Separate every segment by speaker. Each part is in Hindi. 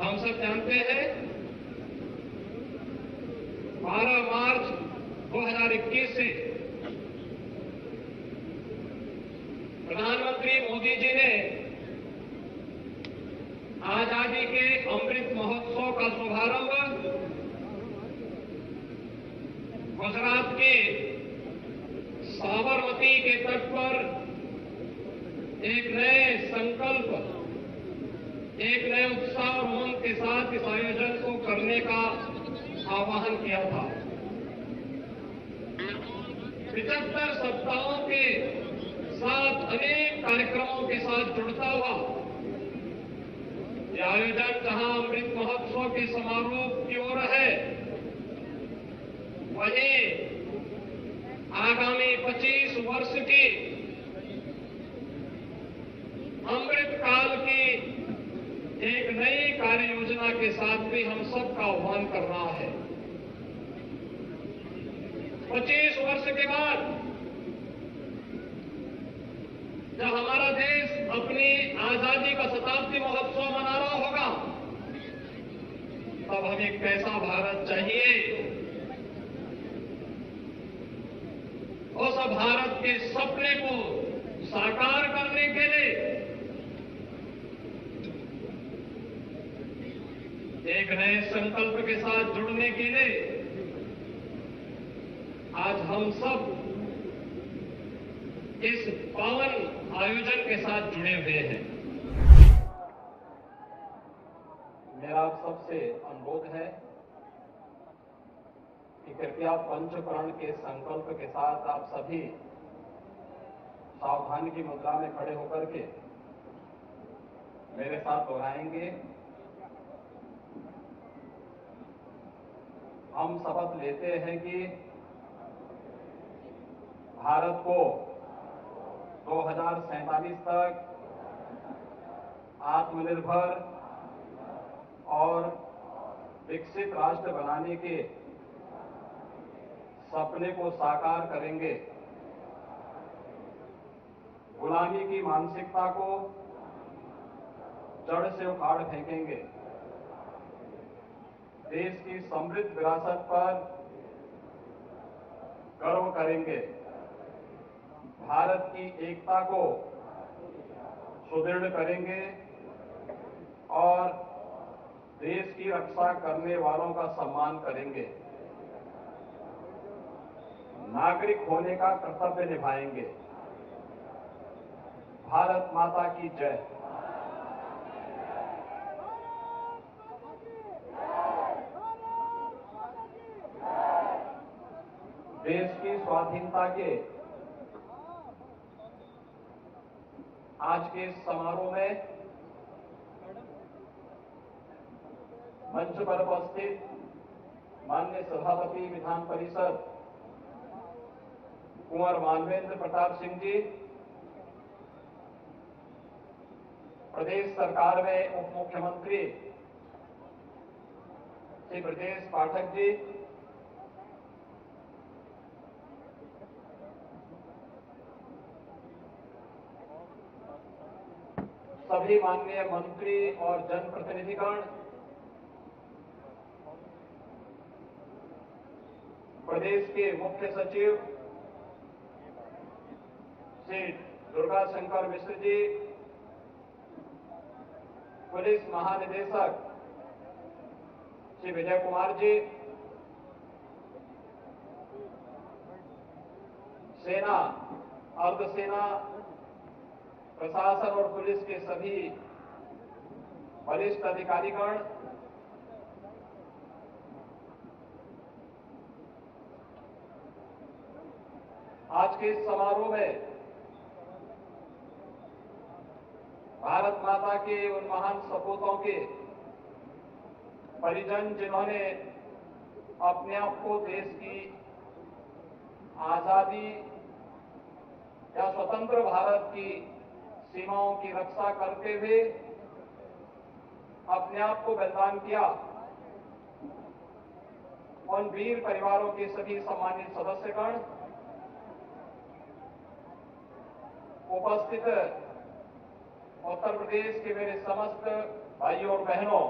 Speaker 1: हम सब जानते हैं 12 मार्च 2021 से प्रधानमंत्री मोदी जी ने आजादी के अमृत महोत्सव का शुभारंभ गुजरात के साबरमती के तट पर एक नए संकल्प, एक नए उत्साह और उमंग के साथ इस आयोजन को करने का आह्वान किया था। 75 सप्ताहों के साथ अनेक कार्यक्रमों के साथ जुड़ता हुआ यह आयोजन जहां अमृत महोत्सव के समारोह की ओर है, वहीं आगामी 25 वर्ष की अमृत काल की एक नई कार्य योजना के साथ भी हम सबका आह्वान कर रहा है। 25 वर्ष के बाद जब हमारा देश अपनी आजादी का शताब्दी महोत्सव मना रहा होगा, तब हमें कैसा भारत चाहिए? उस भारत के सपने को साकार करने के लिए एक नए संकल्प के साथ जुड़ने के लिए आज हम सब इस पावन आयोजन के साथ जुड़े हुए हैं। मेरा आप सबसे अनुरोध है कि कृपया पंचप्राण के संकल्प के साथ आप सभी सावधानी की मुद्रा में खड़े होकर के मेरे साथ दोहराएंगे। हम शपथ लेते हैं कि भारत को 2047 तक आत्मनिर्भर और विकसित राष्ट्र बनाने के सपने को साकार करेंगे। गुलामी की मानसिकता को जड़ से उखाड़ फेंकेंगे। देश की समृद्ध विरासत पर गर्व करेंगे। भारत की एकता को सुदृढ़ करेंगे और देश की रक्षा करने वालों का सम्मान करेंगे। नागरिक होने का कर्तव्य निभाएंगे। भारत माता की जय। देश की स्वाधीनता के आज के इस समारोह में मंच पर उपस्थित माननीय सभापति विधान परिषद कुंवर मानवेंद्र प्रताप सिंह जी, प्रदेश सरकार में उप मुख्यमंत्री श्री ब्रजेश पाठक जी, सभी माननीय मंत्री और जनप्रतिनिधिगण, प्रदेश के मुख्य सचिव श्री दुर्गा शंकर मिश्र जी, पुलिस महानिदेशक श्री विजय कुमार जी, सेना, अर्धसेना, प्रशासन और पुलिस के सभी वरिष्ठ अधिकारीगण, आज के इस समारोह में भारत माता के उन महान सपूतों के परिजन जिन्होंने अपने आप को देश की आजादी या स्वतंत्र भारत की सीमाओं की रक्षा करते हुए अपने आप को बलिदान किया, उन वीर परिवारों के सभी सम्मानित सदस्यगण, उपस्थित उत्तर प्रदेश के मेरे समस्त भाइयों और बहनों,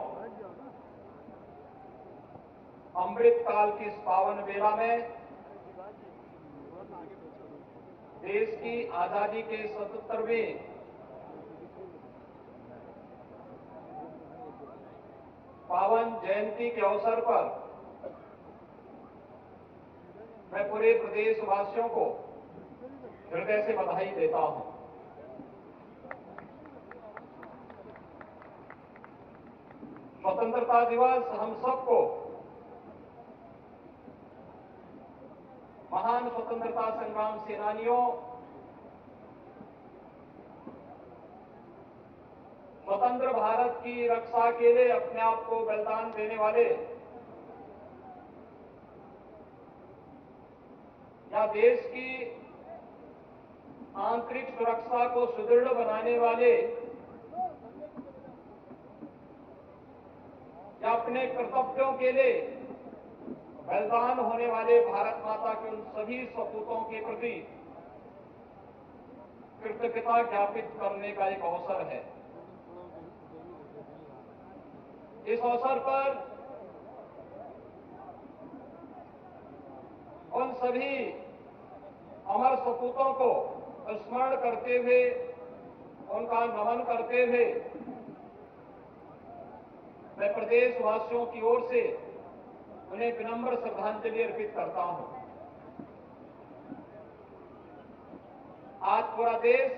Speaker 1: अमृत काल की इस पावन बेला में देश की आजादी के 77वें पावन जयंती के अवसर पर मैं पूरे प्रदेशवासियों को हृदय से बधाई देता हूं। स्वतंत्रता दिवस हम सबको महान स्वतंत्रता संग्राम सेनानियों, स्वतंत्र भारत की रक्षा के लिए अपने आप को बलिदान देने वाले या देश की आंतरिक सुरक्षा को सुदृढ़ बनाने वाले या अपने कर्तव्यों के लिए बलिदान होने वाले भारत माता के उन सभी सपूतों के प्रति कृतज्ञता ज्ञापित करने का एक अवसर है। इस अवसर पर उन सभी अमर सपूतों को स्मरण करते हुए, उनका नमन करते हुए मैं प्रदेशवासियों की ओर से उन्हें विनम्र श्रद्धांजलि अर्पित करता हूं। आज पूरा देश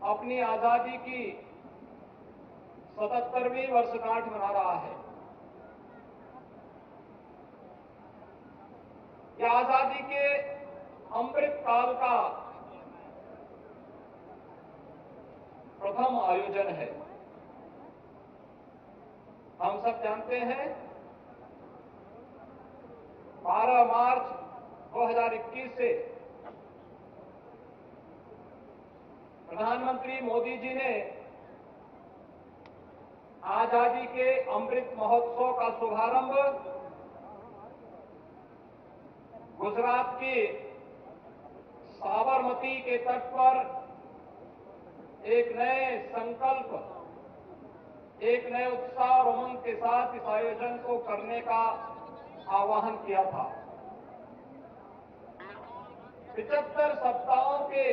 Speaker 1: अपनी आजादी की 77वीं वर्षगांठ मना रहा है। यह आजादी के अमृत काल का प्रथम आयोजन है। हम सब जानते हैं 12 मार्च 2021 से प्रधानमंत्री मोदी जी ने आजादी के अमृत महोत्सव का शुभारंभ गुजरात के साबरमती के तट पर एक नए संकल्प, एक नए उत्साह और उमंग के साथ इस आयोजन को करने का आह्वान किया था। 75 सप्ताहों के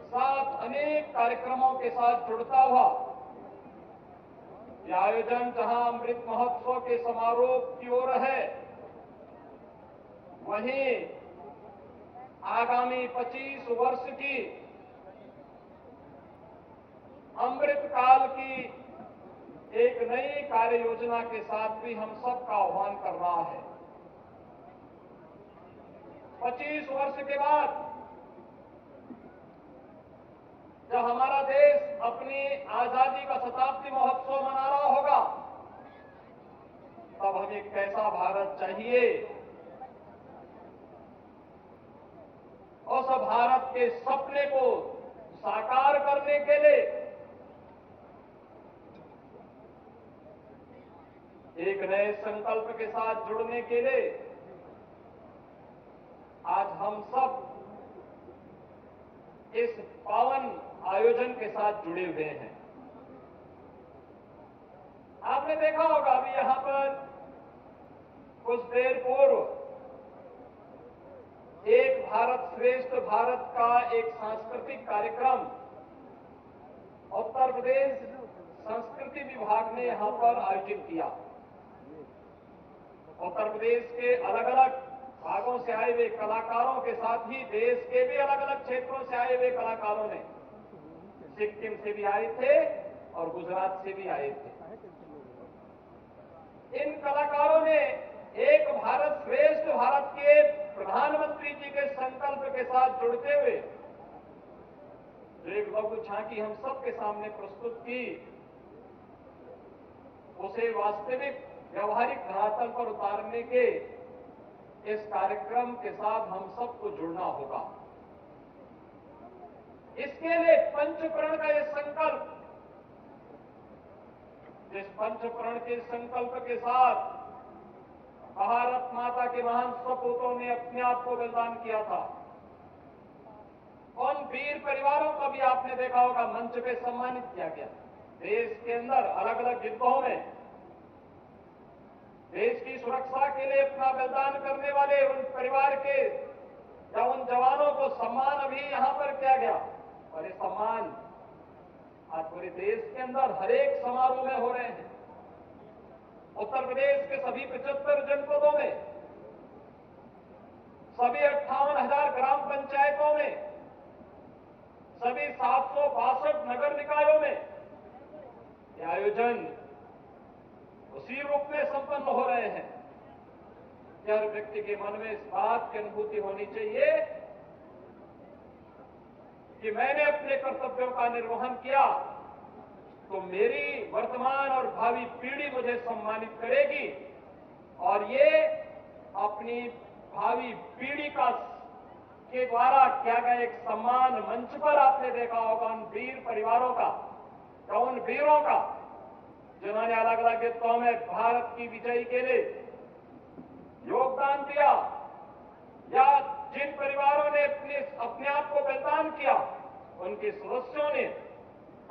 Speaker 1: साथ अनेक कार्यक्रमों के साथ जुड़ता हुआ यह आयोजन जहां अमृत महोत्सव के समारोह की ओर है, वहीं आगामी 25 वर्ष की अमृत काल की एक नई कार्य योजना के साथ भी हम सबका आह्वान कर रहा है। 25 वर्ष के बाद जब हमारा देश अपनी आजादी का शताब्दी महोत्सव मना रहा होगा, तब हमें कैसा भारत चाहिए? उस भारत के सपने को साकार करने के लिए एक नए संकल्प के साथ जुड़ने के लिए आज हम सब इस पावन आयोजन के साथ जुड़े हुए हैं। आपने देखा होगा अभी यहां पर कुछ देर पूर्व एक भारत श्रेष्ठ भारत का एक सांस्कृतिक कार्यक्रम उत्तर प्रदेश संस्कृति विभाग ने यहां पर आयोजित किया। उत्तर प्रदेश के अलग अलग भागों से आए हुए कलाकारों के साथ ही देश के भी अलग अलग क्षेत्रों से आए हुए कलाकारों ने, सिक्किम से भी आए थे और गुजरात से भी आए थे। इन कलाकारों ने एक भारत श्रेष्ठ भारत के प्रधानमंत्री जी के संकल्प के साथ जुड़ते हुए जो एक लघु झांकी हम सबके सामने प्रस्तुत की, उसे वास्तविक व्यवहारिक धरातल पर उतारने के इस कार्यक्रम के साथ हम सबको जुड़ना होगा। इसके लिए पंचप्रण का यह संकल्प, जिस पंचप्रण के संकल्प के साथ भारत माता के महान सपूतों ने अपने आप को बलिदान किया था, उन वीर परिवारों को भी आपने देखा होगा मंच पे सम्मानित किया गया। देश के अंदर अलग अलग युद्धों में देश की सुरक्षा के लिए अपना बलिदान करने वाले उन परिवार के या उन जवानों को सम्मान अभी यहां पर किया गया, और ये सम्मान आज पूरे देश के अंदर हर एक समारोह में हो रहे हैं। उत्तर प्रदेश के सभी 75 जनपदों में, सभी 58,000 ग्राम पंचायतों में, सभी 762 नगर निकायों में ये आयोजन उसी रूप में संपन्न हो रहे हैं। हर व्यक्ति के मन में इस बात की अनुभूति होनी चाहिए कि मैंने अपने कर्तव्यों का निर्वहन किया तो मेरी वर्तमान और भावी पीढ़ी मुझे सम्मानित करेगी, और ये अपनी भावी पीढ़ी के द्वारा किया गया एक सम्मान मंच पर आपने देखा होगा उन वीर परिवारों का या उन वीरों का जिन्होंने अलग अलग युद्धों में भारत की विजय के लिए योगदान दिया, या जिन परिवारों ने अपने आप को बलिदान किया, उनके सदस्यों ने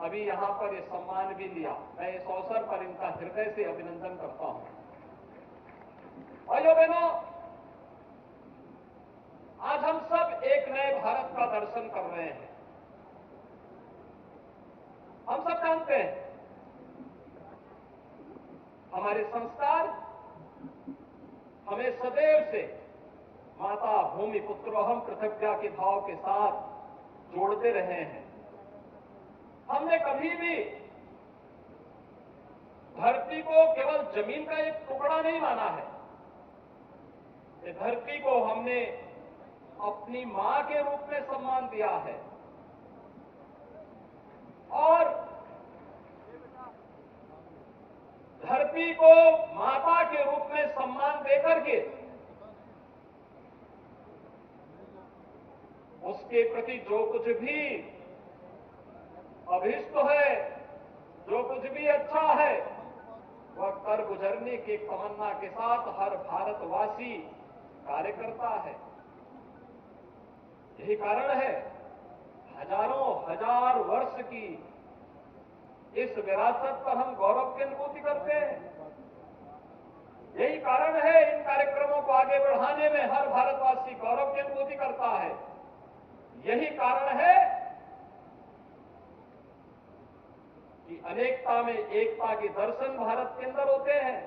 Speaker 1: अभी यहां पर ये सम्मान भी लिया। मैं इस अवसर पर इनका हृदय से अभिनंदन करता हूं। भाइयों बहनों, आज हम सब एक नए भारत का दर्शन कर रहे हैं। हम सब जानते हैं हमारे संस्कार हमें सदैव से माता भूमि पुत्रोहम प्रतिज्ञा के भाव के साथ जोड़ते रहे हैं। हमने कभी भी धरती को केवल जमीन का एक टुकड़ा नहीं माना है। इस धरती को हमने अपनी मां के रूप में सम्मान दिया है, और धरती को माता के रूप में सम्मान देकर के उसके प्रति जो कुछ भी अभिष्ट है, जो कुछ भी अच्छा है, वह कर गुजरने की तमन्ना के साथ हर भारतवासी कार्य करता है। यही कारण है हजारों हजार वर्ष की इस विरासत पर हम गौरव की अनुभूति करते हैं। यही कारण है इन कार्यक्रमों को आगे बढ़ाने में हर भारतवासी गौरव की अनुभूति करता है। यही कारण है कि अनेकता में एकता के दर्शन भारत के अंदर होते हैं।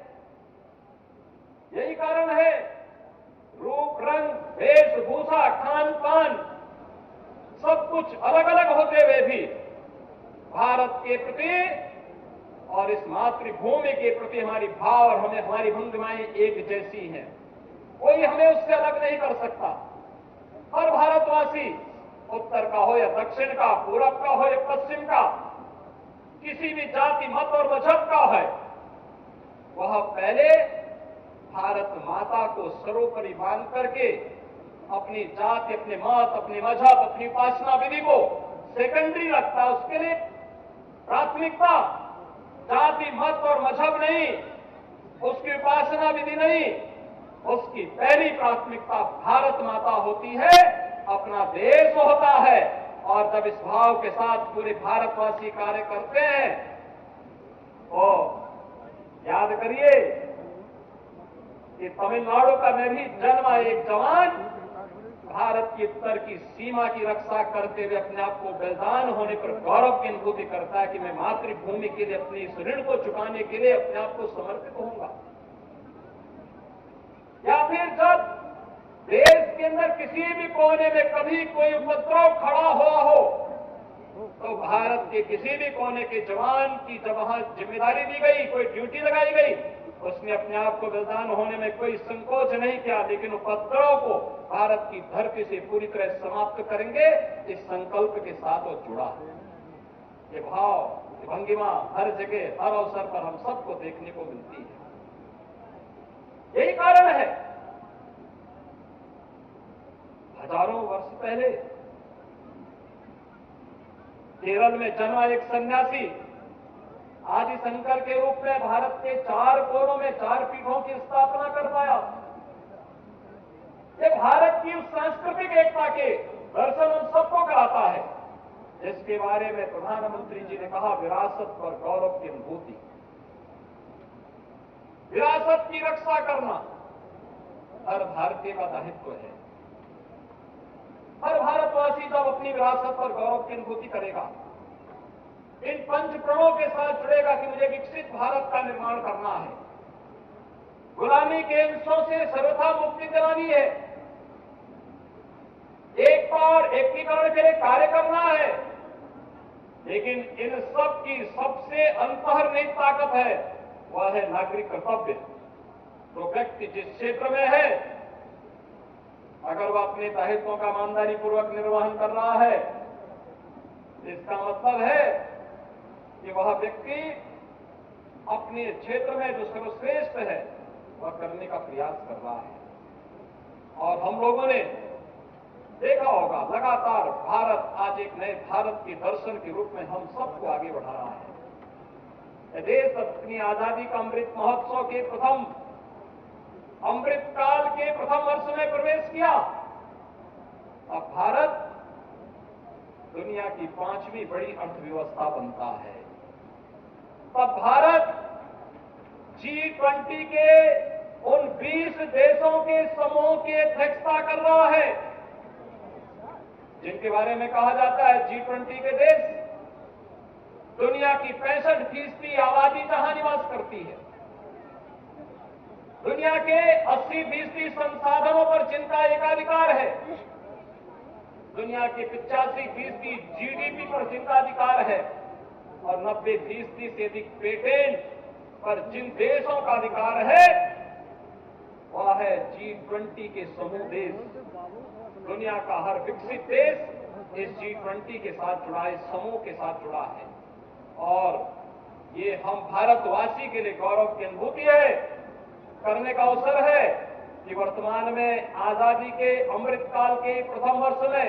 Speaker 1: यही कारण है रूप रंग वेशभूषा खान पान सब कुछ अलग अलग होते हुए भी भारत के प्रति और इस मातृभूमि के प्रति हमारी भाव और हमारी भंगिमाएं एक जैसी हैं। कोई हमें उससे अलग नहीं कर सकता। हर भारतवासी उत्तर का हो या दक्षिण का, पूरब का हो या पश्चिम का, किसी भी जाति मत और मजहब का है, वह पहले भारत माता को सर्वोपरि मान करके अपनी जाति, अपने मत, अपने मजहब, अपनी उपासना विधि को सेकेंडरी रखता। उसके लिए प्राथमिकता जाति मत और मजहब नहीं, उसकी उपासना विधि नहीं, उसकी पहली प्राथमिकता भारत माता होती है, अपना देश होता है। और जब इस भाव के साथ पूरे भारतवासी कार्य करते हैं तो याद करिए कि तमिलनाडु का मैं भी जन्मा एक जवान भारत की उत्तर की सीमा की रक्षा करते हुए अपने आप को बलिदान होने पर गौरव की अनुभूति करता है कि मैं मातृभूमि के लिए अपने इस ऋण को चुकाने के लिए अपने आप को समर्पित होऊंगा। या फिर जब देश के अंदर किसी भी कोने में कभी कोई उपद्रव खड़ा हुआ हो तो भारत के किसी भी कोने के जवान की जब वहां जिम्मेदारी दी गई, कोई ड्यूटी लगाई गई, उसने अपने आप को बलिदान होने में कोई संकोच नहीं किया, लेकिन उपद्रव को भारत की धरती से पूरी तरह समाप्त करेंगे इस संकल्प के साथ वो जुड़ा है। ये भाव, ये भंगिमा हर जगह हर अवसर पर हम सबको देखने को मिलती है। यही कारण है हजारों वर्ष पहले केरल में जन्मा एक सन्यासी आदि शंकर के रूप में भारत के 4 कोनों में 4 पीठों की स्थापना कर पाया। ये भारत की उस सांस्कृतिक एकता के दर्शन हम सबको कराता है जिसके बारे में प्रधानमंत्री जी ने कहा, विरासत पर गौरव की अनुभूति। विरासत विरासत की रक्षा करना हर भारतीय का दायित्व है। हर भारतवासी जब अपनी विरासत पर गौरव की अनुभूति करेगा, इन पंच प्रणों के साथ जुड़ेगा कि मुझे विकसित भारत का निर्माण करना है, गुलामी के अंशों से सर्वथा मुक्ति दिलानी है, एक और एकीकरण के लिए कार्य करना है, लेकिन इन सब की सबसे अंतर्निहित ताकत है, वह है नागरिक कर्तव्य। तो व्यक्ति जिस क्षेत्र में है, अगर वह अपने दायित्वों का ईमानदारी पूर्वक निर्वहन कर रहा है, इसका मतलब है कि वह व्यक्ति अपने क्षेत्र में जो सर्वश्रेष्ठ है वह करने का प्रयास कर रहा है। और हम लोगों ने देखा होगा, लगातार भारत आज एक नए भारत के दर्शन के रूप में हम सबको आगे बढ़ा रहा है। यह देश अपनी आजादी का अमृत महोत्सव के प्रथम अमृत काल के प्रथम वर्ष में प्रवेश किया। अब भारत दुनिया की 5वीं बड़ी अर्थव्यवस्था बनता है। तब भारत G20 के उन 20 देशों के समूह की अध्यक्षता कर रहा है, जिनके बारे में कहा जाता है G20 के देश दुनिया की 65% आबादी जहां निवास करती है, दुनिया के 80% संसाधनों पर जिनका एकाधिकार है, दुनिया के 85% GDP पर जिनका अधिकार है और 90% से अधिक पेटेंट पर जिन देशों का अधिकार है, वह है G20 के समूह देश। दुनिया का हर विकसित देश इस G20 के साथ जुड़ा, इस समूह के साथ जुड़ा है। और ये हम भारतवासी के लिए गौरव की अनुभूति है, करने का अवसर है कि वर्तमान में आजादी के अमृत काल के प्रथम वर्ष में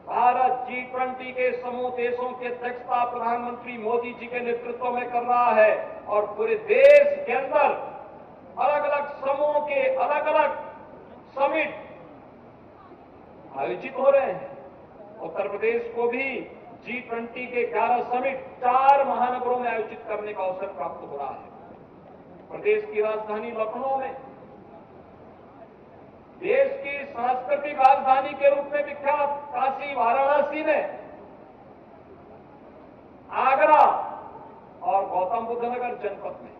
Speaker 1: भारत G20 के समूह देशों की अध्यक्षता प्रधानमंत्री मोदी जी के नेतृत्व में कर रहा है। और पूरे देश के अंदर अलग अलग समूह के अलग अलग समिट आयोजित हो रहे हैं। उत्तर प्रदेश को भी G20 के 11 समिट 4 महानगरों में आयोजित करने का अवसर प्राप्त हो रहा है। प्रदेश की राजधानी लखनऊ में, देश की सांस्कृतिक राजधानी के रूप में विख्यात काशी वाराणसी में, आगरा और गौतम बुद्ध नगर जनपद में,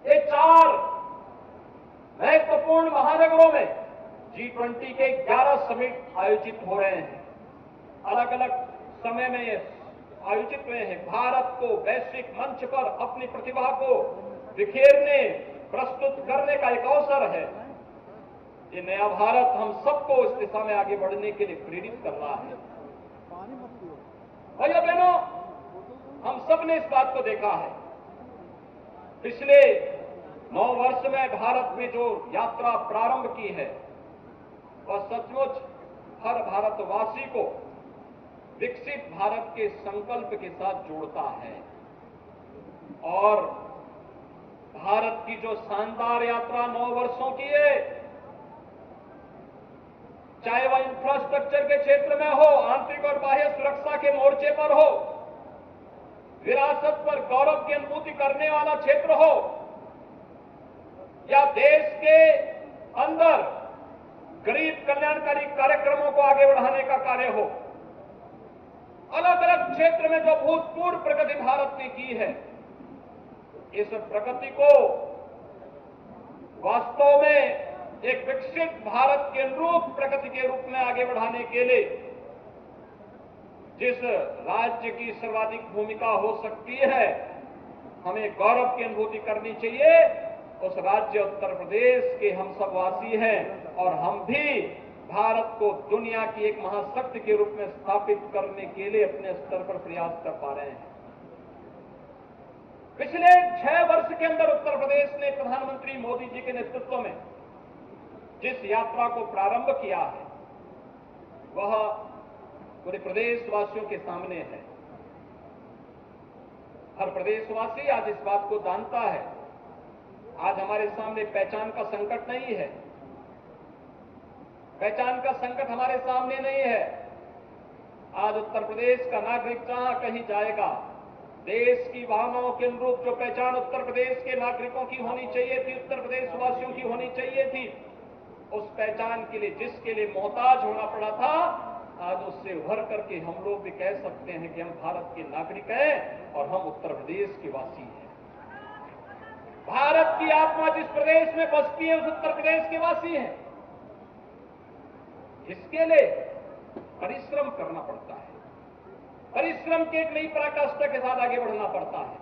Speaker 1: ये 4 महत्वपूर्ण महानगरों में G20 के 11 समिट आयोजित हो रहे हैं। अलग अलग समय में ये आयोजित हुए हैं। भारत को वैश्विक मंच पर अपनी प्रतिभा को बिखेरने, प्रस्तुत करने का एक अवसर है। ये नया भारत हम सबको इस दिशा में आगे बढ़ने के लिए प्रेरित कर रहा है। भाइयों बहनों, हम सब ने इस बात को देखा है। पिछले 9 वर्ष में भारत में जो यात्रा प्रारंभ की है, वह सचमुच हर भारतवासी को विकसित भारत के संकल्प के साथ जोड़ता है। और भारत की जो शानदार यात्रा 9 वर्षों की है, चाहे वह इंफ्रास्ट्रक्चर के क्षेत्र में हो, आंतरिक और बाह्य सुरक्षा के मोर्चे पर हो, विरासत पर गौरव की अनुभूति करने वाला क्षेत्र हो, या देश के अंदर गरीब कल्याणकारी कार्यक्रमों को आगे बढ़ाने का कार्य हो, अलग अलग क्षेत्र में जो भूतपूर्व प्रगति भारत ने की है, इस प्रगति को वास्तव में एक विकसित भारत के अनुरूप प्रगति के रूप में आगे बढ़ाने के लिए जिस राज्य की सर्वाधिक भूमिका हो सकती है, हमें गौरव की अनुभूति करनी चाहिए। उस राज्य उत्तर प्रदेश के हम सब वासी हैं और हम भी भारत को दुनिया की एक महाशक्ति के रूप में स्थापित करने के लिए अपने स्तर पर प्रयास कर पा रहे हैं। पिछले 6 वर्ष के अंदर उत्तर प्रदेश ने प्रधानमंत्री मोदी जी के नेतृत्व में जिस यात्रा को प्रारंभ किया है, वह पूरे प्रदेशवासियों के सामने है। हर प्रदेशवासी आज इस बात को जानता है। आज हमारे सामने पहचान का संकट नहीं है, पहचान का संकट हमारे सामने नहीं है। आज उत्तर प्रदेश का नागरिक जहां कहीं जाएगा, देश की भावनाओं के अनुरूप जो पहचान उत्तर प्रदेश के नागरिकों की होनी चाहिए थी, उत्तर प्रदेश वासियों की होनी चाहिए थी, उस पहचान के लिए जिसके लिए मोहताज होना पड़ा था, आज उससे उभर करके हम लोग भी कह सकते हैं कि हम भारत के नागरिक हैं और हम उत्तर प्रदेश के वासी हैं। भारत की आत्मा जिस प्रदेश में बसती है उस उत्तर प्रदेश के वासी हैं। इसके लिए परिश्रम करना पड़ता है, परिश्रम की एक नई पराकाष्ठा के साथ आगे बढ़ना पड़ता है,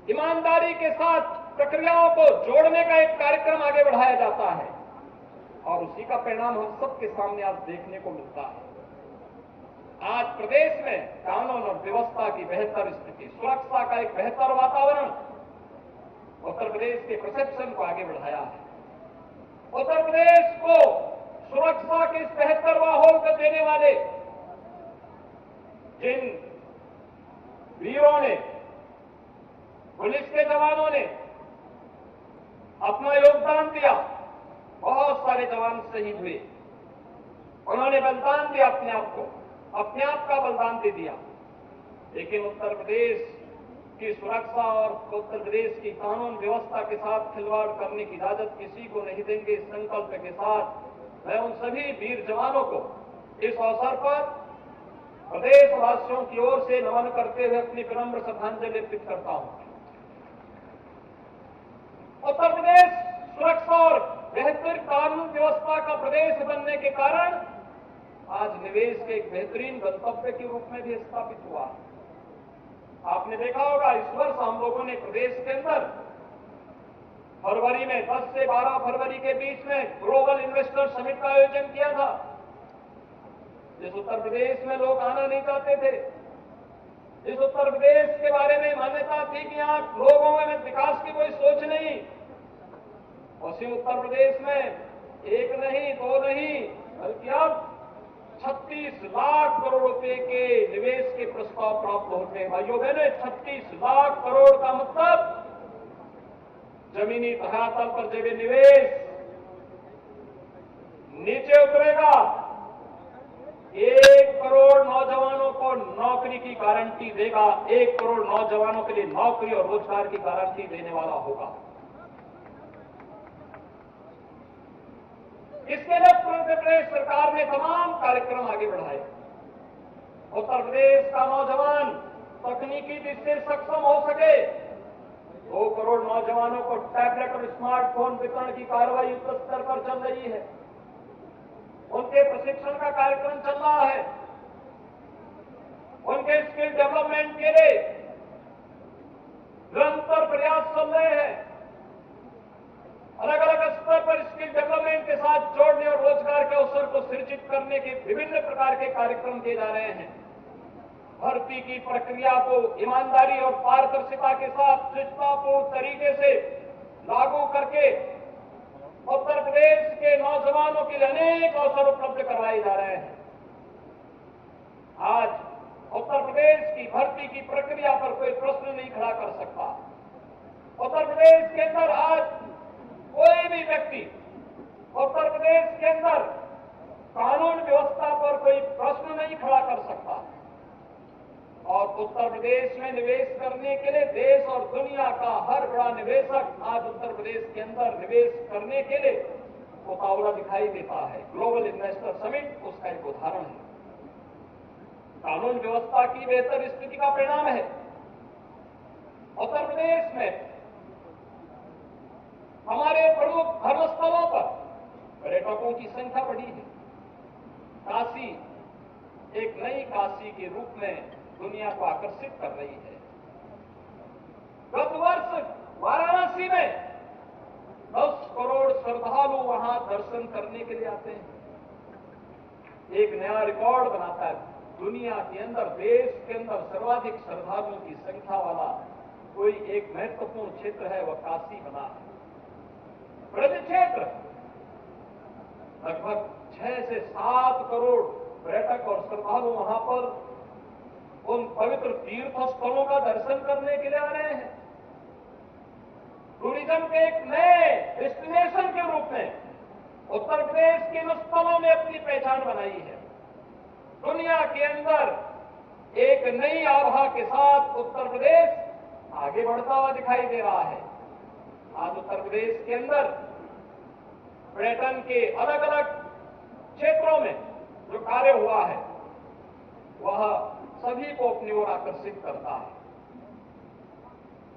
Speaker 1: ईमानदारी के साथ प्रक्रियाओं को जोड़ने का एक कार्यक्रम आगे बढ़ाया जाता है और उसी का परिणाम हम सबके सामने आज देखने को मिलता है। आज प्रदेश में कानून और व्यवस्था की बेहतर स्थिति, सुरक्षा का एक बेहतर वातावरण उत्तर प्रदेश के परसेप्शन को आगे बढ़ाया है। उत्तर प्रदेश को सुरक्षा के इस बेहतर माहौल को देने वाले जिन वीरों ने, पुलिस के जवानों ने अपना योगदान दिया, बहुत सारे जवान शहीद हुए, उन्होंने बलिदान दिया, अपने आप का बलिदान दे दिया, लेकिन उत्तर प्रदेश की सुरक्षा और उत्तर प्रदेश की कानून व्यवस्था के साथ खिलवाड़ करने की इजाजत किसी को नहीं देंगे। इस संकल्प के साथ मैं उन सभी वीर जवानों को इस अवसर पर प्रदेशवासियों की ओर से नमन करते हुए अपनी विनम्र श्रद्धांजलि अर्पित करता हूं। उत्तर प्रदेश सुरक्षा और बेहतर कानून व्यवस्था का प्रदेश बनने के कारण आज निवेश के एक बेहतरीन गंतव्य के रूप में भी स्थापित हुआ है। आपने देखा होगा इस वर्ष हम लोगों ने प्रदेश के अंदर फरवरी में 10 से 12 फरवरी के बीच में ग्लोबल इन्वेस्टर समिट का आयोजन किया था। जिस उत्तर प्रदेश में लोग आना नहीं चाहते थे, जिस उत्तर प्रदेश के बारे में मान्यता थी कि यहां लोगों में विकास की कोई सोच नहीं, उसी उत्तर प्रदेश में एक नहीं, दो नहीं, बल्कि अब 36 लाख करोड़ रुपए के निवेश के प्रस्ताव प्राप्त होते हैं। भाइयों बहनों, 36 लाख करोड़ का मतलब जमीनी धरातल पर जब निवेश नीचे उतरेगा, 1 करोड़ नौजवानों को नौकरी की गारंटी देगा, 1 करोड़ नौजवानों के लिए नौकरी और रोजगार की गारंटी देने वाला होगा। इसके लिए उत्तर प्रदेश सरकार ने तमाम कार्यक्रम आगे बढ़ाए। उत्तर प्रदेश का नौजवान तकनीकी दृष्टि से सक्षम हो सके, 2 करोड़ नौजवानों को टैबलेट और स्मार्टफोन वितरण की कार्रवाई युद्ध स्तर पर चल रही है। उनके प्रशिक्षण का कार्यक्रम चल रहा है, उनके स्किल डेवलपमेंट के लिए निरंतर प्रयास चल रहे हैं। अलग अलग स्तर पर स्किल डेवलपमेंट के साथ जोड़ने और रोजगार के अवसर को सृजित करने के विभिन्न प्रकार के कार्यक्रम किए जा रहे हैं। भर्ती की प्रक्रिया को ईमानदारी और पारदर्शिता के साथ शिष्टापूर्ण तरीके से लागू करके उत्तर प्रदेश के नौजवानों के लिए अनेक अवसर उपलब्ध करवाए जा रहे हैं। आज उत्तर प्रदेश की भर्ती की प्रक्रिया पर कोई प्रश्न नहीं खड़ा कर सकता। उत्तर प्रदेश के अंदर आज कोई भी व्यक्ति उत्तर प्रदेश के अंदर कानून व्यवस्था पर कोई प्रश्न नहीं खड़ा कर सकता और उत्तर प्रदेश में निवेश करने के लिए देश और दुनिया का हर बड़ा निवेशक आज उत्तर प्रदेश के अंदर निवेश करने के लिए उतावला दिखाई देता है। ग्लोबल इन्वेस्टर समिट उसका एक उदाहरण है। कानून व्यवस्था की बेहतर स्थिति का परिणाम है। उत्तर प्रदेश में हमारे प्रमुख धर्मस्थलों पर पर्यटकों की संख्या बढ़ी है। काशी एक नई काशी के रूप में दुनिया को आकर्षित कर रही है। गत वर्ष वाराणसी में 10 करोड़ श्रद्धालु वहां दर्शन करने के लिए आते हैं। एक नया रिकॉर्ड बनाता है। दुनिया के अंदर, देश के अंदर सर्वाधिक श्रद्धालुओं की संख्या वाला कोई एक महत्वपूर्ण क्षेत्र है, वह काशी बना है। ब्रज क्षेत्र लगभग 6 से 7 करोड़ पर्यटक और श्रद्धालु वहां पर उन पवित्र तीर्थ स्थलों का दर्शन करने के लिए आ रहे हैं। टूरिज्म के एक नए डेस्टिनेशन के रूप में उत्तर प्रदेश के इन स्थलों ने अपनी पहचान बनाई है। दुनिया के अंदर एक नई आभा के साथ उत्तर प्रदेश आगे बढ़ता हुआ दिखाई दे रहा है। आज उत्तर प्रदेश के अंदर पर्यटन के अलग अलग क्षेत्रों में जो कार्य हुआ है वह सभी को अपनी ओर आकर्षित करता है।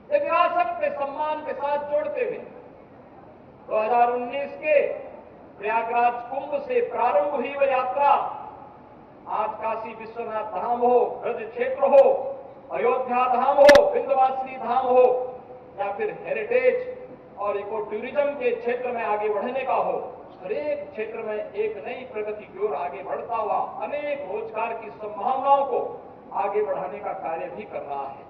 Speaker 1: एक विरासत के सम्मान के साथ जोड़ते हुए 2019 के प्रयागराज कुंभ से प्रारंभ हुई वह यात्रा आज काशी विश्वनाथ धाम हो, ब्रज क्षेत्र हो, अयोध्या धाम हो, विंध्यवासिनी धाम हो या फिर हेरिटेज और इको टूरिज्म के क्षेत्र में आगे बढ़ने का हो, हर एक क्षेत्र में एक नई प्रगति की ओर आगे बढ़ता हुआ अनेक रोजगार की संभावनाओं को आगे बढ़ाने का कार्य भी कर रहा है।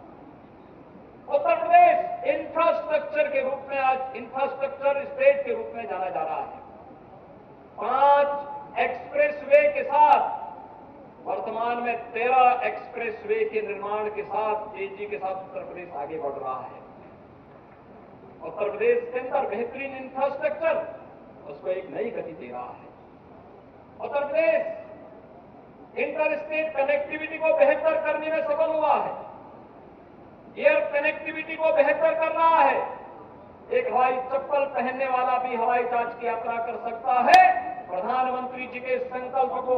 Speaker 1: उत्तर प्रदेश इंफ्रास्ट्रक्चर के रूप में आज इंफ्रास्ट्रक्चर स्टेट के रूप में जाना जा रहा है। 5 एक्सप्रेसवे के साथ वर्तमान में 13 एक्सप्रेसवे के निर्माण के साथ तेजी के साथ उत्तर प्रदेश आगे बढ़ रहा है। उत्तर प्रदेश के अंदर बेहतरीन इंफ्रास्ट्रक्चर उसको एक नई गति दे रहा है। Uttar Pradesh inter state connectivity को बेहतर करने में सफल हुआ है। एयर कनेक्टिविटी को बेहतर कर रहा है। एक हवाई चप्पल पहनने वाला भी हवाई जहाज की यात्रा कर सकता है। प्रधानमंत्री जी के संकल्प को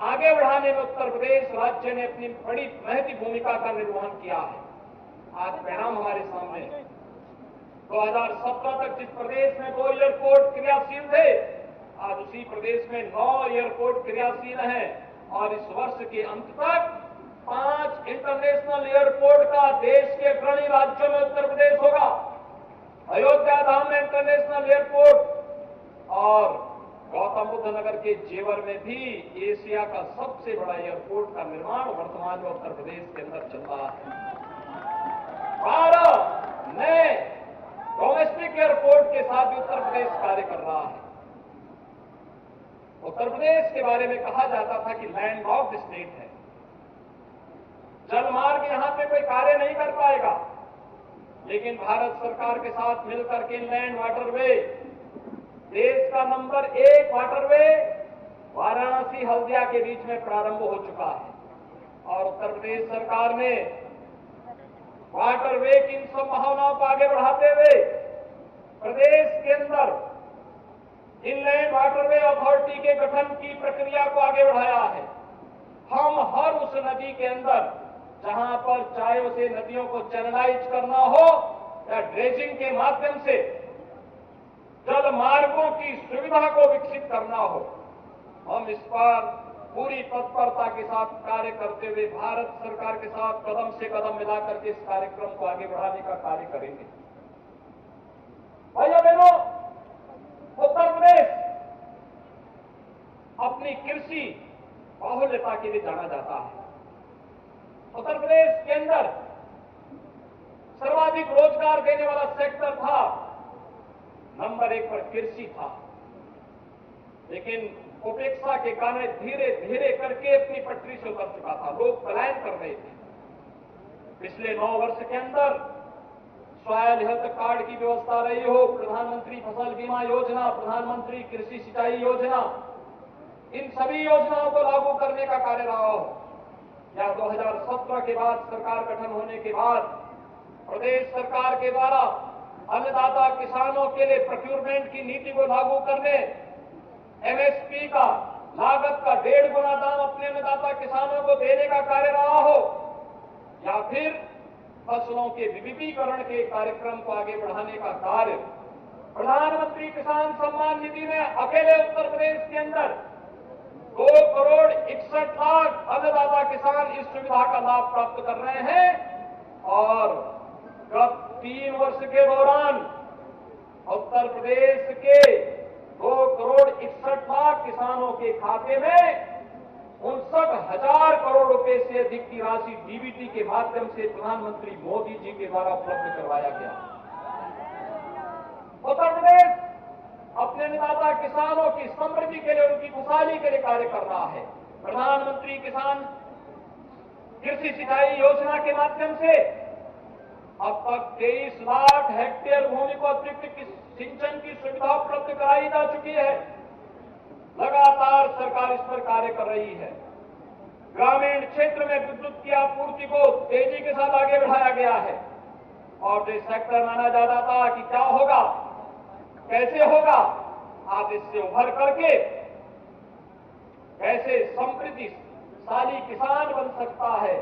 Speaker 1: आगे बढ़ाने में उत्तर प्रदेश राज्य ने अपनी बड़ी महती भूमिका का निर्वहन किया है। आज परिणाम हमारे सामने 2017 तक जिस प्रदेश में 2 एयरपोर्ट क्रियाशील थे, आज उसी प्रदेश में 9 एयरपोर्ट क्रियाशील हैं और इस वर्ष के अंत तक 5 इंटरनेशनल एयरपोर्ट का देश के अग्रणी राज्यों में उत्तर प्रदेश होगा। अयोध्या धाम में इंटरनेशनल एयरपोर्ट और गौतम बुद्ध नगर के जेवर में भी एशिया का सबसे बड़ा एयरपोर्ट का निर्माण वर्तमान में उत्तर प्रदेश के अंदर चल रहा है। 12 नए डोमेस्टिक एयरपोर्ट के साथ भी उत्तर प्रदेश कार्य कर रहा है। उत्तर प्रदेश के बारे में कहा जाता था कि लैंडलॉक्ड स्टेट है, जलमार्ग यहां पे कोई कार्य नहीं कर पाएगा, लेकिन भारत सरकार के साथ मिलकर के लैंड वाटरवे, देश का नंबर 1 वाटरवे वाराणसी हल्दिया के बीच में प्रारंभ हो चुका है और उत्तर प्रदेश सरकार ने वाटरवे की इन संभावनाओं को आगे बढ़ाते हुए प्रदेश के अंदर इनलैंड वाटरवे अथॉरिटी के गठन की प्रक्रिया को आगे बढ़ाया है। हम हर उस नदी के अंदर जहां पर चाहे उसे नदियों को चैनलाइज करना हो या ड्रेजिंग के माध्यम से जल मार्गों की सुविधा को विकसित करना हो, हम इस पर पूरी तत्परता के साथ कार्य करते हुए भारत सरकार के साथ कदम से कदम मिलाकर के इस कार्यक्रम को आगे बढ़ाने का कार्य करेंगे। भाइयों बहनों, उत्तर प्रदेश अपनी कृषि बाहुल्यता के लिए जाना जाता है। उत्तर प्रदेश के अंदर सर्वाधिक रोजगार देने वाला सेक्टर था, नंबर 1 पर कृषि था, लेकिन उपेक्षा के कारण धीरे धीरे करके अपनी पटरी से उतर चुका था। लोग पलायन कर रहे थे। पिछले 9 वर्ष के अंदर सॉयल हेल्थ कार्ड की व्यवस्था रही हो, प्रधानमंत्री फसल बीमा योजना, प्रधानमंत्री कृषि सिंचाई योजना, इन सभी योजनाओं को लागू करने का कार्य रहा हो, या 2017 के बाद सरकार गठन होने के बाद प्रदेश सरकार के द्वारा अन्नदाता किसानों के लिए प्रोक्योरमेंट की नीति को लागू करने, एमएसपी का लागत का 1.5 गुना दाम अपने अन्नदाता किसानों को देने का कार्य रहा हो, या फिर फसलों के विविधीकरण के कार्यक्रम को आगे बढ़ाने का कार्य, प्रधानमंत्री किसान सम्मान निधि में अकेले उत्तर प्रदेश के अंदर 2 करोड़ 61 लाख अन्नदाता किसान इस सुविधा का लाभ प्राप्त कर रहे हैं और गत 3 वर्ष के दौरान उत्तर प्रदेश के 2 करोड़ 61 लाख किसानों के खाते में 59,000 करोड़ रुपए से अधिक की राशि डीबीटी के माध्यम से प्रधानमंत्री मोदी जी के द्वारा उपलब्ध करवाया गया। उत्तर प्रदेश अपने अन्नदाता किसानों की समृद्धि के लिए, उनकी खुशहाली के लिए कार्य कर रहा है। प्रधानमंत्री किसान कृषि सिंचाई योजना के माध्यम से अब तक 23 लाख हेक्टेयर भूमि को अतिरिक्त सिंचन की सुविधा उपलब्ध कराई जा चुकी है। लगातार सरकार इस पर कार्य कर रही है। ग्रामीण क्षेत्र में विद्युत की आपूर्ति को तेजी के साथ आगे बढ़ाया गया है। और जो सेक्टर माना जाता था कि क्या होगा, कैसे होगा, आज इससे उभर करके कैसे समृद्धिशाली किसान बन सकता है,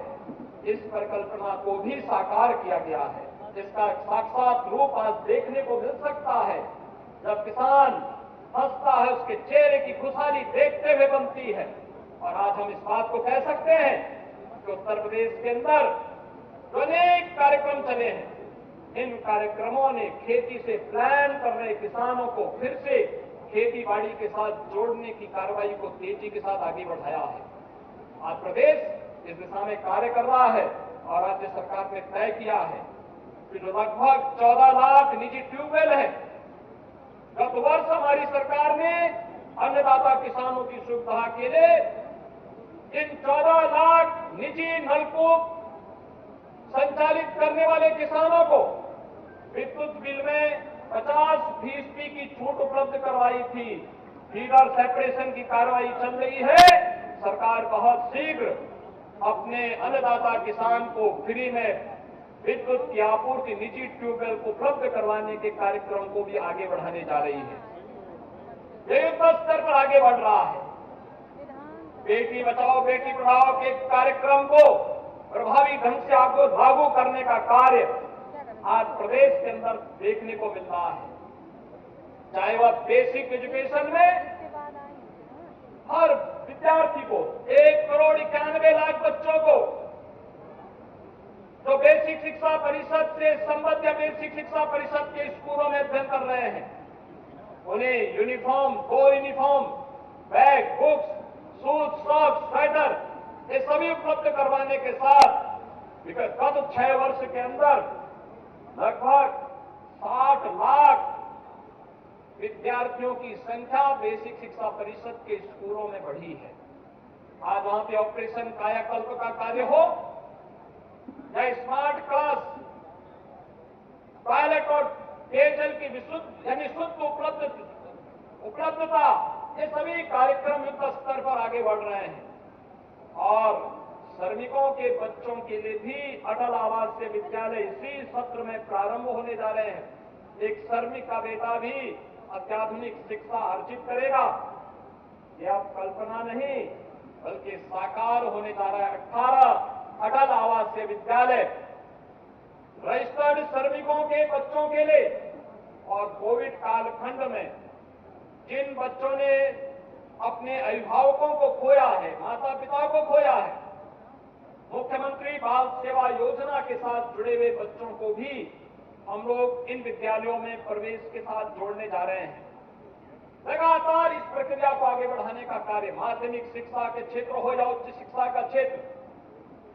Speaker 1: इस परिकल्पना को भी साकार किया गया है। इसका साक्षात रूप आज देखने को मिल सकता है। जब किसान हंसता है, उसके चेहरे की खुशहाली देखते हुए बनती है। और आज हम इस बात को कह सकते हैं कि उत्तर प्रदेश के अंदर जो अनेक कार्यक्रम चले हैं, इन कार्यक्रमों ने खेती से प्लान कर रहे किसानों को फिर से खेती बाड़ी के साथ जोड़ने की कार्रवाई को तेजी के साथ आगे बढ़ाया है। आज प्रदेश इस दिशा में कार्य कर रहा है और राज्य सरकार ने तय किया है कि जो लगभग 14 लाख निजी ट्यूबवेल है, गत वर्ष हमारी सरकार ने अन्नदाता किसानों की सुविधा के लिए इन 14 लाख निजी नलकूप संचालित करने वाले किसानों को विद्युत बिल में 50% की छूट उपलब्ध करवाई थी। फीडर सेपरेशन की कार्रवाई चल रही है। सरकार बहुत शीघ्र अपने अन्नदाता किसान को फ्री में विद्युत की आपूर्ति निजी ट्यूबवेल को उपलब्ध करवाने के कार्यक्रम को भी आगे बढ़ाने जा रही है। ये युद्ध स्तर पर आगे बढ़ रहा है। बेटी बचाओ बेटी पढ़ाओ के कार्यक्रम को प्रभावी ढंग से आपको लागू करने का कार्य आज प्रदेश के अंदर देखने को मिल रहा है। चाहे वह बेसिक एजुकेशन में हर विद्यार्थी को 1,91,00,000 बच्चों को जो बेसिक शिक्षा परिषद से संबद्ध या बेसिक शिक्षा परिषद के स्कूलों में अध्ययन कर रहे हैं, उन्हें uniform, 2 uniform, bag, books, shoes, socks, sweater, ये सभी उपलब्ध करवाने के साथ विगत 6 वर्ष के अंदर लगभग 60 लाख विद्यार्थियों की संख्या बेसिक शिक्षा परिषद के स्कूलों में बढ़ी है। आज वहां पे ऑपरेशन कायाकल्प का कार्य हो या स्मार्ट क्लास, टॉयलेट और पेयजल की विशुद्ध यानी शुद्ध उपलब्धता, ये सभी कार्यक्रम युद्ध स्तर पर आगे बढ़ रहे हैं। और श्रमिकों के बच्चों के लिए भी अटल आवासीय विद्यालय इसी सत्र में प्रारंभ होने जा रहे हैं। एक श्रमिक का बेटा भी अत्याधुनिक शिक्षा अर्जित करेगा। यह अब कल्पना नहीं बल्कि साकार होने जा रहा है। 18 अटल आवासीय विद्यालय रजिस्टर्ड श्रमिकों के बच्चों के लिए। और कोविड कालखंड में जिन बच्चों ने अपने अभिभावकों को खोया है, माता पिता को खोया है, मुख्यमंत्री बाल सेवा योजना के साथ जुड़े हुए बच्चों को भी हम लोग इन विद्यालयों में प्रवेश के साथ जोड़ने जा रहे हैं। लगातार इस प्रक्रिया को आगे बढ़ाने का कार्य माध्यमिक शिक्षा के क्षेत्र हो या उच्च शिक्षा का क्षेत्र,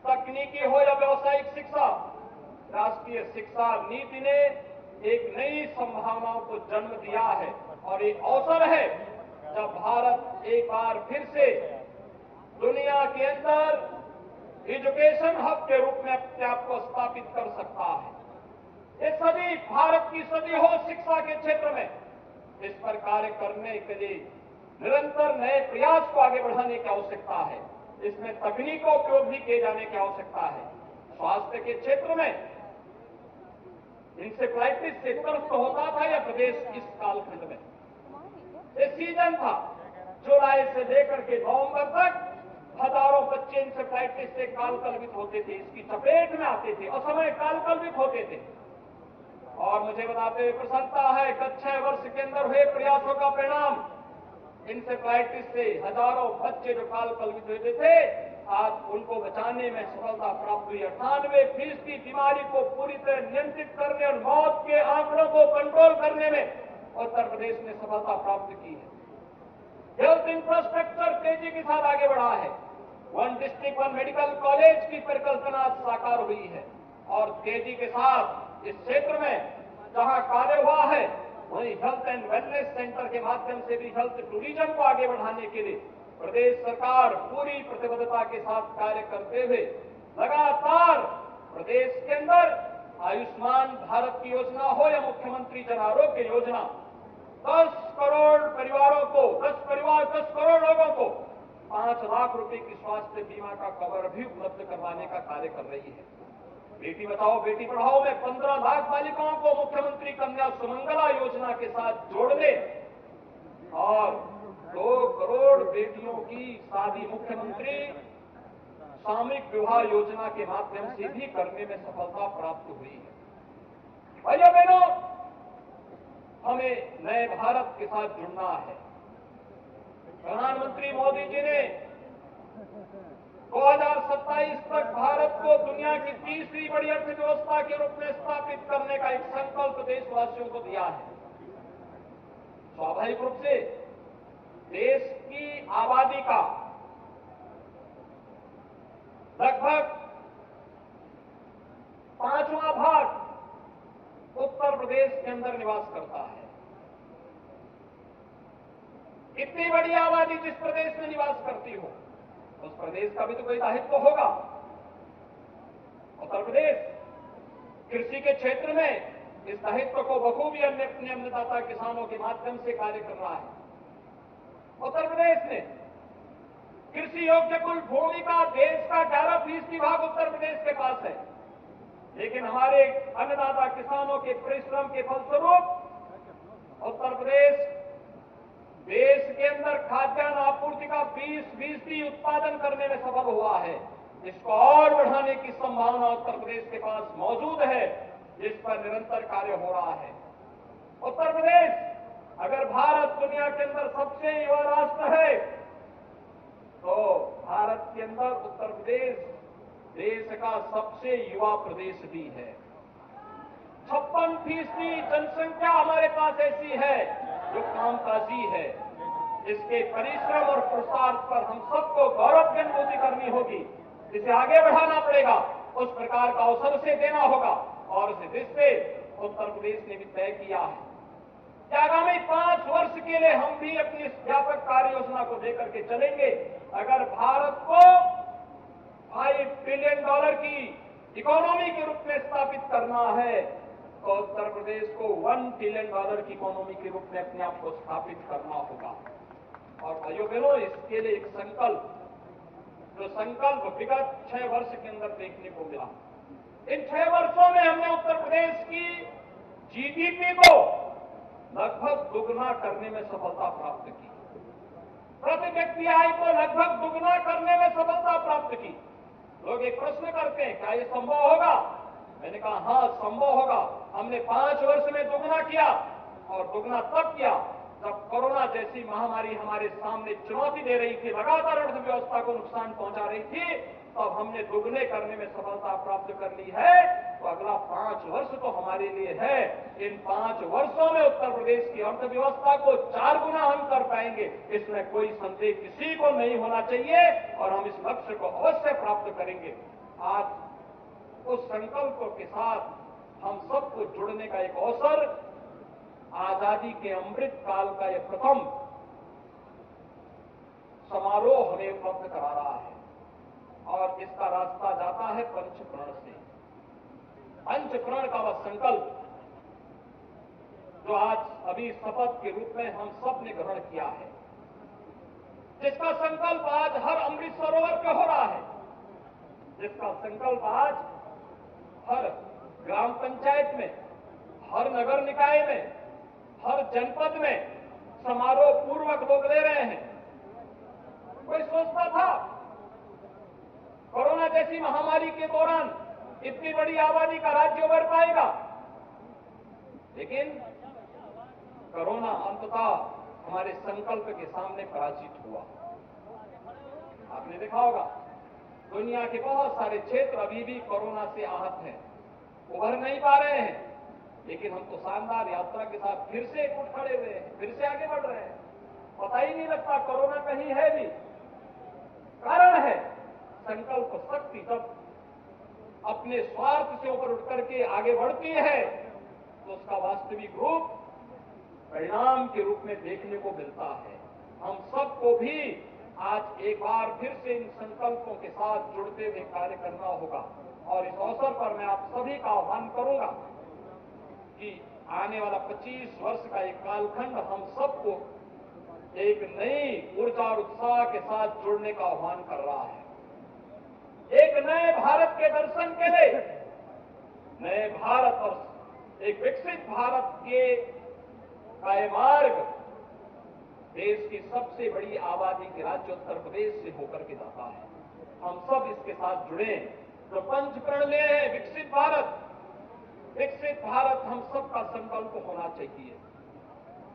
Speaker 1: तकनीकी हो या व्यवसायिक शिक्षा, राष्ट्रीय शिक्षा नीति ने एक नई संभावनाओं को जन्म दिया है। और एक अवसर है जब भारत एक बार फिर से दुनिया के अंदर एजुकेशन हब के रूप में अपने आप को स्थापित कर सकता है। ये सदी भारत की सदी हो शिक्षा के क्षेत्र में, इस पर कार्य करने के लिए निरंतर नए प्रयास को आगे बढ़ाने की आवश्यकता है। इसमें तकनीक का उपयोग भी किए जाने की आवश्यकता है। स्वास्थ्य के क्षेत्र में इंसेफ्लाइटिस से त्रस्त होता था यह प्रदेश इस कालखंड में। ये सीजन था, जुलाई से लेकर के नवंबर तक हजारों बच्चे इंसेफ्लाइटिस से कालकलवित होते थे, इसकी चपेट में आते थे, असमय कालकलवित होते थे। और मुझे बताते हुए प्रसन्नता है गत 6 वर्ष के अंदर हुए प्रयासों का परिणाम इंसेफ्लाइटिस से हजारों बच्चे जो कालकलवित होते थे, आज उनको बचाने में सफलता प्राप्त हुई। 98% बीमारी को पूरी तरह नियंत्रित करने और मौत के आंकड़ों को कंट्रोल करने में उत्तर प्रदेश ने सफलता प्राप्त की है। हेल्थ इंफ्रास्ट्रक्चर तेजी के साथ आगे बढ़ा है। 1 डिस्ट्रिक्ट 1 मेडिकल कॉलेज की परिकल्पना साकार हुई है और तेजी के साथ इस क्षेत्र में जहां कार्य हुआ है वहीं हेल्थ एंड वेलनेस सेंटर के माध्यम से भी हेल्थ टूरिज्म को आगे बढ़ाने के लिए प्रदेश सरकार पूरी प्रतिबद्धता के साथ कार्य करते हुए लगातार प्रदेश के अंदर आयुष्मान भारत की योजना हो या मुख्यमंत्री जन आरोग्य योजना, 10 करोड़ परिवारों को 10 करोड़ लोगों को 5 लाख रुपए की स्वास्थ्य बीमा का कवर भी उपलब्ध करवाने का कार्य कर रही है। बेटी बचाओ बेटी पढ़ाओ में 15 लाख बालिकाओं को मुख्यमंत्री कन्या सुमंगला योजना के साथ जोड़ने और 2 करोड़ बेटियों की शादी मुख्यमंत्री सामूहिक विवाह योजना के माध्यम से भी करने में सफलता प्राप्त हुई है। भाइयों बहनों, हमें नए भारत के साथ जुड़ना है। प्रधानमंत्री मोदी जी ने 2027 तक भारत को दुनिया की तीसरी बड़ी अर्थव्यवस्था के रूप में स्थापित करने का एक संकल्प देशवासियों को दिया है। स्वाभाविक रूप से देश की आबादी का लगभग 5वां भाग उत्तर प्रदेश के अंदर निवास करता है। इतनी बड़ी आबादी जिस प्रदेश में निवास करती हो, उस प्रदेश का भी तो कोई दायित्व तो होगा। उत्तर प्रदेश कृषि के क्षेत्र में इस दायित्व को बखूबी अपने अन्नदाता किसानों के माध्यम से कार्य कर रहा है। उत्तर प्रदेश में कृषि योग्य कुल भूमि का देश का 11% भाग उत्तर प्रदेश के पास है, लेकिन हमारे अन्नदाता किसानों के परिश्रम के फलस्वरूप उत्तर प्रदेश देश के अंदर खाद्यान्न आपूर्ति का 20% उत्पादन करने में सफल हुआ है। इसको और बढ़ाने की संभावना उत्तर प्रदेश के पास मौजूद है, जिस पर निरंतर कार्य हो रहा है। उत्तर प्रदेश अगर भारत दुनिया के अंदर सबसे युवा राष्ट्र है, तो भारत के अंदर उत्तर प्रदेश देश का सबसे युवा प्रदेश भी है। 56% जनसंख्या हमारे पास ऐसी है जो कामकाजी है। इसके परिश्रम और पुरुषार्थ पर हम सबको गौरव की अनुभूति करनी होगी। इसे आगे बढ़ाना पड़ेगा, उस प्रकार का अवसर से देना होगा और इस दृष्टि उत्तर प्रदेश ने भी तय किया है कि आगामी 5 वर्ष के लिए हम भी अपनी व्यापक कार्य योजना को लेकर के चलेंगे। अगर भारत को $5 ट्रिलियन की इकोनॉमी के रूप में स्थापित करना है, तो उत्तर प्रदेश को $1 ट्रिलियन की इकोनॉमी के रूप में अपने आप को स्थापित करना होगा। और भाइयों बहनों, इसके लिए एक संकल्प, जो संकल्प विगत 6 वर्ष के अंदर देखने को मिला। इन 6 वर्षों में हमने उत्तर प्रदेश की जीडीपी को लगभग दुगना करने में सफलता प्राप्त की। प्रति व्यक्ति आय को लगभग दुगना करने में सफलता प्राप्त की। लोग एक प्रश्न करते हैं, क्या यह संभव होगा? मैंने कहा हां, संभव होगा। हमने 5 वर्ष में दुगना किया, और दुगना तब किया जब कोरोना जैसी महामारी हमारे सामने चुनौती दे रही थी, लगातार अर्थव्यवस्था को नुकसान पहुंचा रही थी, तब हमने दुगने करने में सफलता प्राप्त कर ली है। तो अगला 5 वर्ष तो हमारे लिए है। इन 5 वर्षों में उत्तर प्रदेश की अर्थव्यवस्था को 4 गुना हम कर पाएंगे, इसमें कोई संदेह किसी को नहीं होना चाहिए, और हम इस लक्ष्य को अवश्य प्राप्त करेंगे। आज उस संकल्प के साथ हम सबको जुड़ने का एक अवसर आजादी के अमृत काल का यह प्रथम समारोह हमें उपलब्ध करा रहा है, और इसका रास्ता जाता है पंचप्रण से। पंचप्रण का वह संकल्प जो आज अभी शपथ के रूप में हम सब ने ग्रहण किया है, जिसका संकल्प आज हर अमृत सरोवर पे हो रहा है, जिसका संकल्प आज हर ग्राम पंचायत में, हर नगर निकाय में, हर जनपद में समारोह पूर्वक लोग ले रहे हैं। कोई सोचता था कोरोना जैसी महामारी के दौरान इतनी बड़ी आबादी का राज्य उभर पाएगा? लेकिन कोरोना अंततः हमारे संकल्प के सामने पराजित हुआ। आपने देखा होगा, दुनिया के बहुत सारे क्षेत्र अभी भी कोरोना से आहत हैं, उभर नहीं पा रहे हैं, लेकिन हम तो शानदार यात्रा के साथ फिर से उठ खड़े हुए हैं, फिर से आगे बढ़ रहे हैं। पता ही नहीं लगता कोरोना कहीं है भी। कारण है संकल्प शक्ति। जब अपने स्वार्थ से ऊपर उठ करके आगे बढ़ती है, तो उसका वास्तविक रूप परिणाम के रूप में देखने को मिलता है। हम सबको भी आज एक बार फिर से इन संकल्पों के साथ जुड़ते हुए कार्य करना होगा, और इस अवसर पर मैं आप सभी का आह्वान करूंगा कि आने वाला 25 वर्ष का एक कालखंड हम सबको एक नई ऊर्जा और उत्साह के साथ जुड़ने का आह्वान कर रहा है। एक नए भारत के दर्शन के लिए, नए भारत और एक विकसित भारत के का ये मार्ग देश की सबसे बड़ी आबादी के राज्य उत्तर प्रदेश से होकर के जाता है। हम सब इसके साथ जुड़े। तो पंचप्रण ले है विकसित भारत। विकसित भारत हम सबका संकल्प होना चाहिए।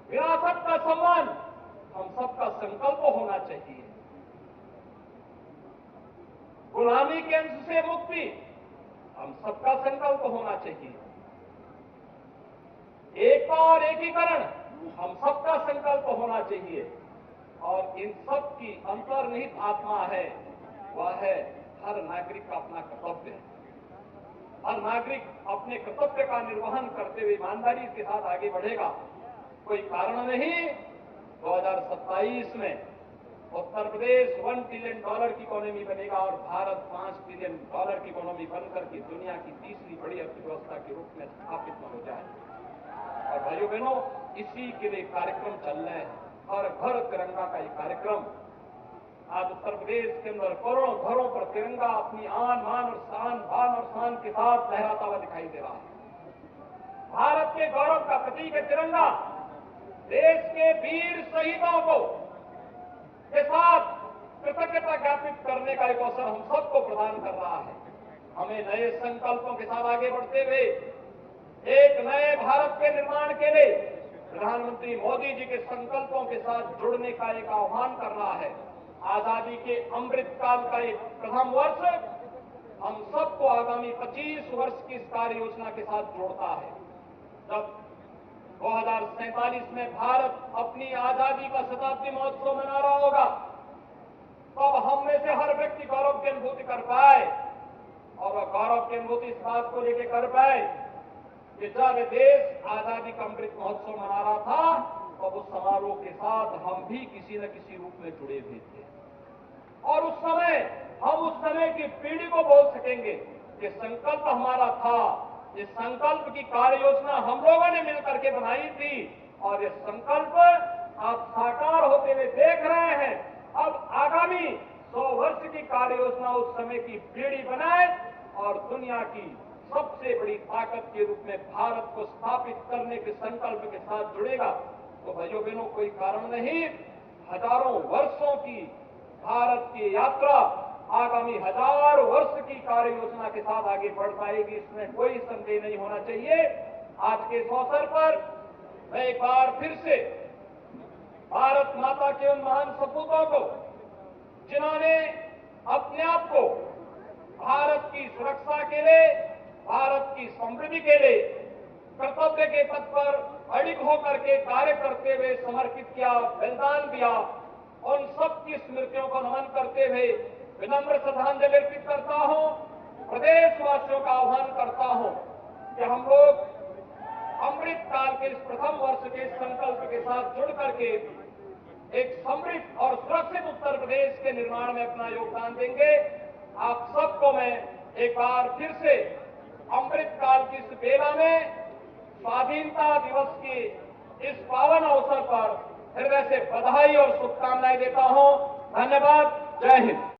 Speaker 1: विरासत का सम्मान हम सबका संकल्प होना चाहिए। गुलामी के अंश से मुक्ति हम सबका संकल्प होना चाहिए। एकता और एकीकरण हम सबका संकल्प होना चाहिए। और इन सब की अंतर्निहित आत्मा है, वह है हर नागरिक का अपना कर्तव्य है। हर नागरिक अपने कर्तव्य का निर्वहन करते हुए ईमानदारी के साथ आगे बढ़ेगा। कोई कारण नहीं 2027 में उत्तर प्रदेश $1 ट्रिलियन की इकोनॉमी बनेगा और भारत $5 ट्रिलियन की इकोनॉमी बनकर के दुनिया की तीसरी बड़ी अर्थव्यवस्था के रूप में स्थापित हो जाए। और भाइयों बहनों, इसी के लिए कार्यक्रम चल रहे हैं। हर घर तिरंगा का ये कार्यक्रम आज उत्तर प्रदेश के अंदर करोड़ों घरों पर तिरंगा अपनी आन बान और शान के साथ लहराता हुआ दिखाई दे रहा है। भारत के गौरव का प्रतीक है तिरंगा। देश के वीर शहीदों को के साथ कृतज्ञता ज्ञापित करने का एक अवसर हम सबको प्रदान कर रहा है। हमें नए संकल्पों के साथ आगे बढ़ते हुए एक नए भारत के निर्माण के लिए प्रधानमंत्री मोदी जी के संकल्पों के साथ जुड़ने का एक आह्वान कर रहा है। आजादी के अमृत काल का एक प्रथम वर्ष हम सबको आगामी 25 वर्ष की इस कार्य योजना के साथ जोड़ता है। जब 2047 में भारत अपनी आजादी का शताब्दी महोत्सव मना रहा होगा, तब हम में से हर व्यक्ति गौरव की अनुभूति कर पाए। और वह गौरव की अनुभूति इस बात को लेकर कर पाए कि जब देश आजादी का अमृत महोत्सव मना रहा था, तब उस समारोह के साथ हम भी किसी न किसी रूप में जुड़े हुए थे। और उस समय हम उस समय की पीढ़ी को बोल सकेंगे कि संकल्प हमारा था, ये संकल्प की कार्य योजना हम लोगों ने मिलकर के बनाई थी और ये संकल्प आप साकार होते हुए देख रहे हैं। अब आगामी 100 वर्ष की कार्य योजना उस समय की पीढ़ी बनाए और दुनिया की सबसे बड़ी ताकत के रूप में भारत को स्थापित करने के संकल्प के साथ जुड़ेगा। तो भाइयों बहनों, कोई कारण नहीं, हजारों वर्षों की भारत की यात्रा आगामी 1000 वर्ष की कार्य योजना के साथ आगे बढ़ पाएगी, इसमें कोई संदेह नहीं होना चाहिए। आज के इस अवसर पर मैं एक बार फिर से भारत माता के उन महान सपूतों को, जिन्होंने अपने आप को भारत की सुरक्षा के लिए, भारत की समृद्धि के लिए कर्तव्य के पथ पर अडिग होकर के कार्य करते हुए समर्पित किया, बलिदान दिया, उन सब की स्मृतियों को नमन करते हुए विनम्र श्रद्धांजलि अर्पित करता हूं। प्रदेशवासियों का आह्वान करता हूं कि हम लोग अमृत काल के इस प्रथम वर्ष के संकल्प के साथ जुड़ करके एक समृद्ध और सुरक्षित उत्तर प्रदेश के निर्माण में अपना योगदान देंगे। आप सबको मैं एक बार फिर से अमृत काल की इस बेला में स्वाधीनता दिवस की इस पावन अवसर पर हृदय से बधाई और शुभकामनाएं देता हूं। धन्यवाद। जय हिंद।